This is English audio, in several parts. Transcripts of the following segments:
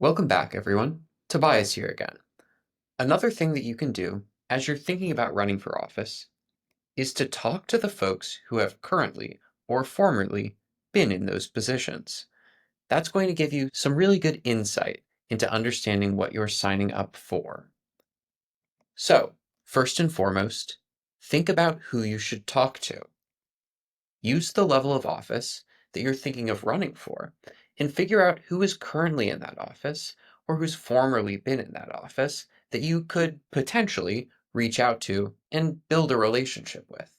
Welcome back, everyone. Tobias here again. Another thing that you can do as you're thinking about running for office is to talk to the folks who have currently or formerly been in those positions. That's going to give you some really good insight into understanding what you're signing up for. So, first and foremost, think about who you should talk to. Use the level of office that you're thinking of running for and figure out who is currently in that office or who's formerly been in that office that you could potentially reach out to and build a relationship with.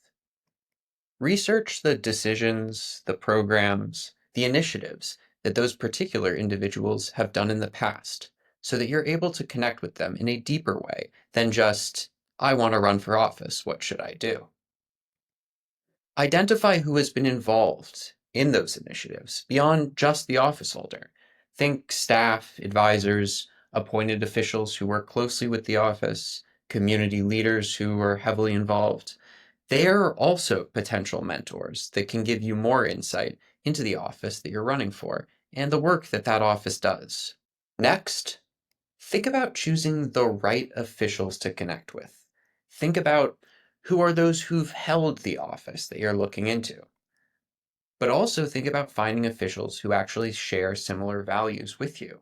Research the decisions, the programs, the initiatives that those particular individuals have done in the past so that you're able to connect with them in a deeper way than just, I want to run for office, what should I do? Identify who has been involved in those initiatives beyond just the office holder. Think staff, advisors, appointed officials who work closely with the office, community leaders who are heavily involved. They are also potential mentors that can give you more insight into the office that you're running for and the work that that office does. Next, think about choosing the right officials to connect with. Think about who are those who've held the office that you're looking into. But also think about finding officials who actually share similar values with you.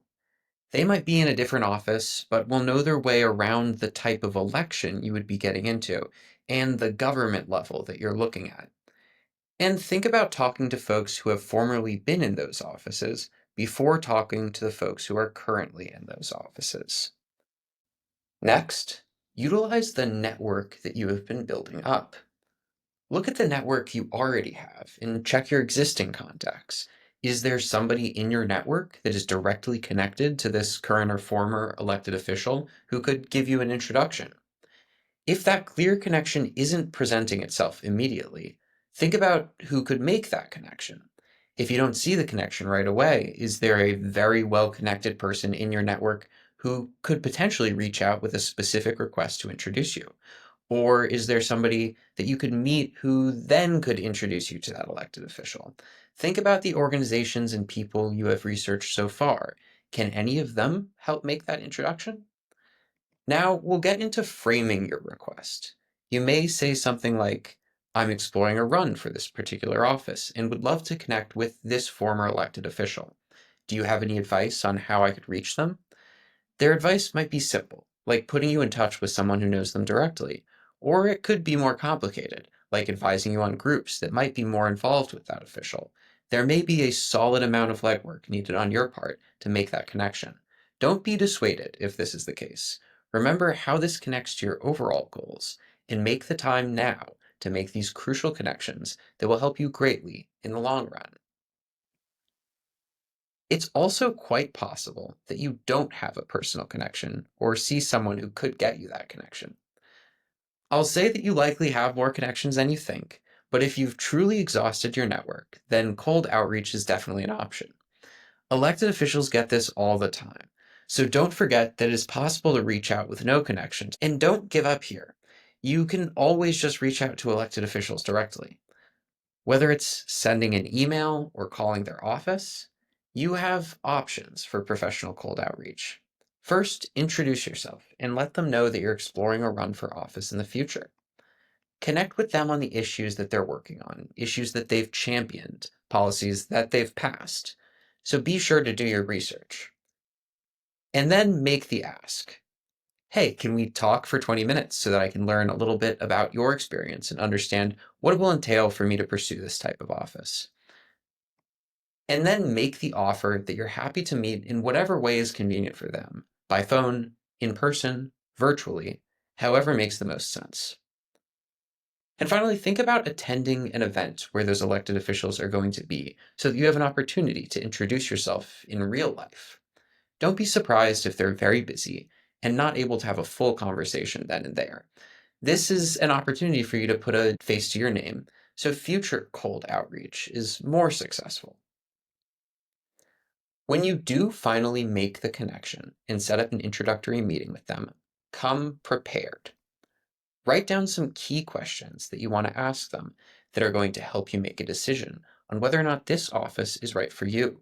They might be in a different office, but will know their way around the type of election you would be getting into and the government level that you're looking at. And think about talking to folks who have formerly been in those offices before talking to the folks who are currently in those offices. Next, utilize the network that you have been building up. Look at the network you already have and check your existing contacts. Is there somebody in your network that is directly connected to this current or former elected official who could give you an introduction? If that clear connection isn't presenting itself immediately, think about who could make that connection. If you don't see the connection right away, is there a very well connected person in your network who could potentially reach out with a specific request to introduce you? Or is there somebody that you could meet who then could introduce you to that elected official? Think about the organizations and people you have researched so far. Can any of them help make that introduction? Now we'll get into framing your request. You may say something like, I'm exploring a run for this particular office and would love to connect with this former elected official. Do you have any advice on how I could reach them? Their advice might be simple, like putting you in touch with someone who knows them directly, or it could be more complicated, like advising you on groups that might be more involved with that official. There may be a solid amount of legwork needed on your part to make that connection. Don't be dissuaded if this is the case. Remember how this connects to your overall goals, and make the time now to make these crucial connections that will help you greatly in the long run. It's also quite possible that you don't have a personal connection or see someone who could get you that connection. I'll say that you likely have more connections than you think, but if you've truly exhausted your network, then cold outreach is definitely an option. Elected officials get this all the time, so don't forget that it is possible to reach out with no connections, and don't give up here. You can always just reach out to elected officials directly. Whether it's sending an email or calling their office, you have options for professional cold outreach. First, introduce yourself and let them know that you're exploring a run for office in the future. Connect with them on the issues that they're working on, issues that they've championed, policies that they've passed. So be sure to do your research. And then make the ask. Hey, can we talk for 20 minutes so that I can learn a little bit about your experience and understand what it will entail for me to pursue this type of office? And then make the offer that you're happy to meet in whatever way is convenient for them, by phone, in person, virtually, however makes the most sense. And finally, think about attending an event where those elected officials are going to be so that you have an opportunity to introduce yourself in real life. Don't be surprised if they're very busy and not able to have a full conversation then and there. This is an opportunity for you to put a face to your name so future cold outreach is more successful. When you do finally make the connection and set up an introductory meeting with them, come prepared. Write down some key questions that you want to ask them that are going to help you make a decision on whether or not this office is right for you.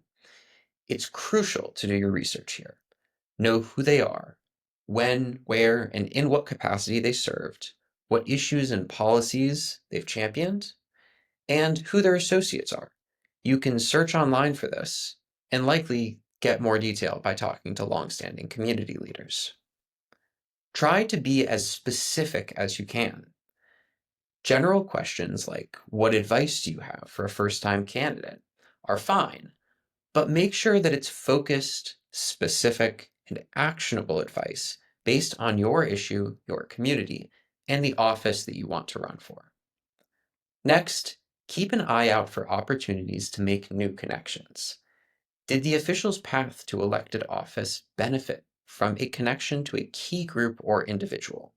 It's crucial to do your research here. Know who they are, when, where, and in what capacity they served, what issues and policies they've championed, and who their associates are. You can search online for this and likely get more detail by talking to longstanding community leaders. Try to be as specific as you can. General questions like, what advice do you have for a first-time candidate, are fine, but make sure that it's focused, specific, and actionable advice based on your issue, your community, and the office that you want to run for. Next, keep an eye out for opportunities to make new connections. Did the official's path to elected office benefit from a connection to a key group or individual?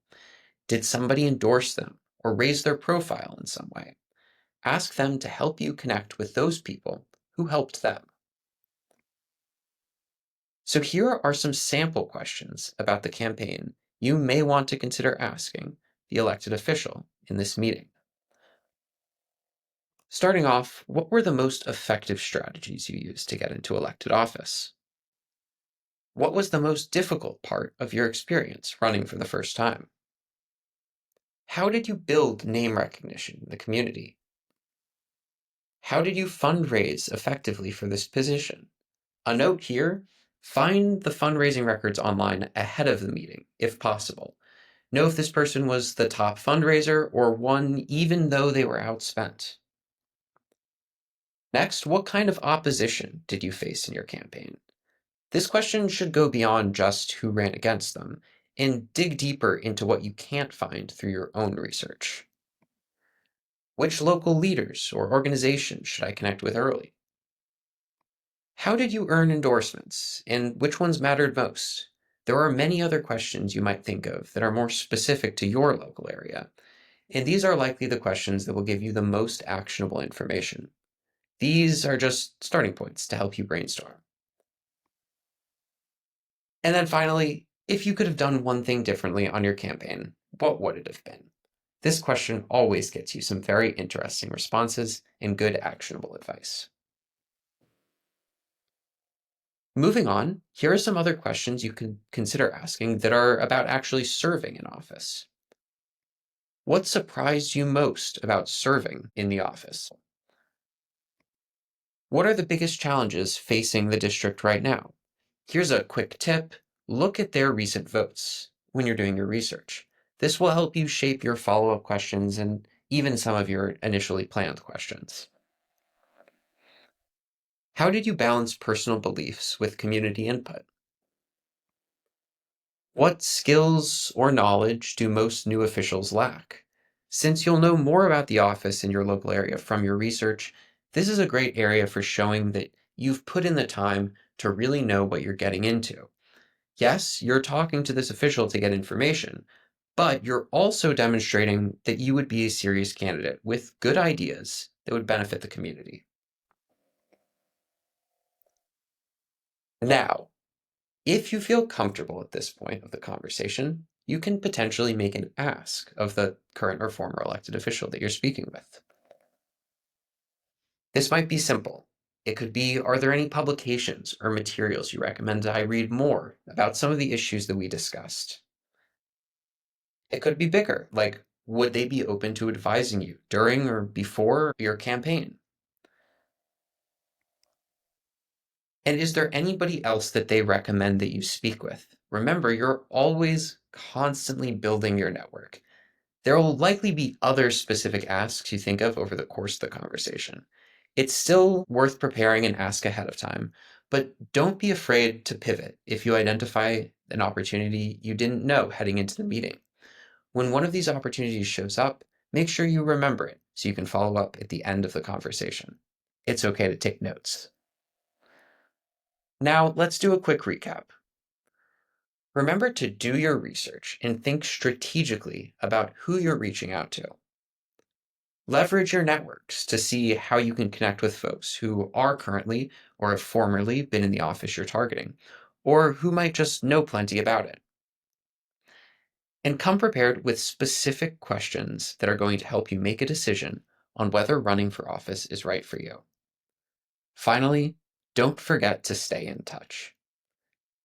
Did somebody endorse them or raise their profile in some way? Ask them to help you connect with those people who helped them. So here are some sample questions about the campaign you may want to consider asking the elected official in this meeting. Starting off, what were the most effective strategies you used to get into elected office? What was the most difficult part of your experience running for the first time? How did you build name recognition in the community? How did you fundraise effectively for this position? A note here, find the fundraising records online ahead of the meeting, if possible. Know if this person was the top fundraiser or won even though they were outspent. Next, what kind of opposition did you face in your campaign? This question should go beyond just who ran against them and dig deeper into what you can't find through your own research. Which local leaders or organizations should I connect with early? How did you earn endorsements, and which ones mattered most? There are many other questions you might think of that are more specific to your local area, and these are likely the questions that will give you the most actionable information. These are just starting points to help you brainstorm. And then finally, if you could have done one thing differently on your campaign, what would it have been? This question always gets you some very interesting responses and good actionable advice. Moving on, here are some other questions you can consider asking that are about actually serving in office. What surprised you most about serving in the office? What are the biggest challenges facing the district right now? Here's a quick tip. Look at their recent votes when you're doing your research. This will help you shape your follow-up questions and even some of your initially planned questions. How did you balance personal beliefs with community input? What skills or knowledge do most new officials lack? Since you'll know more about the office in your local area from your research, this is a great area for showing that you've put in the time to really know what you're getting into. Yes, you're talking to this official to get information, but you're also demonstrating that you would be a serious candidate with good ideas that would benefit the community. Now, if you feel comfortable at this point of the conversation, you can potentially make an ask of the current or former elected official that you're speaking with. This might be simple. It could be, are there any publications or materials you recommend I read more about some of the issues that we discussed? It could be bigger, like, would they be open to advising you during or before your campaign? And is there anybody else that they recommend that you speak with? Remember, you're always constantly building your network. There will likely be other specific asks you think of over the course of the conversation. It's still worth preparing and ask ahead of time, but don't be afraid to pivot if you identify an opportunity you didn't know heading into the meeting. When one of these opportunities shows up, make sure you remember it so you can follow up at the end of the conversation. It's okay to take notes. Now, let's do a quick recap. Remember to do your research and think strategically about who you're reaching out to. Leverage your networks to see how you can connect with folks who are currently or have formerly been in the office you're targeting, or who might just know plenty about it. And come prepared with specific questions that are going to help you make a decision on whether running for office is right for you. Finally, don't forget to stay in touch.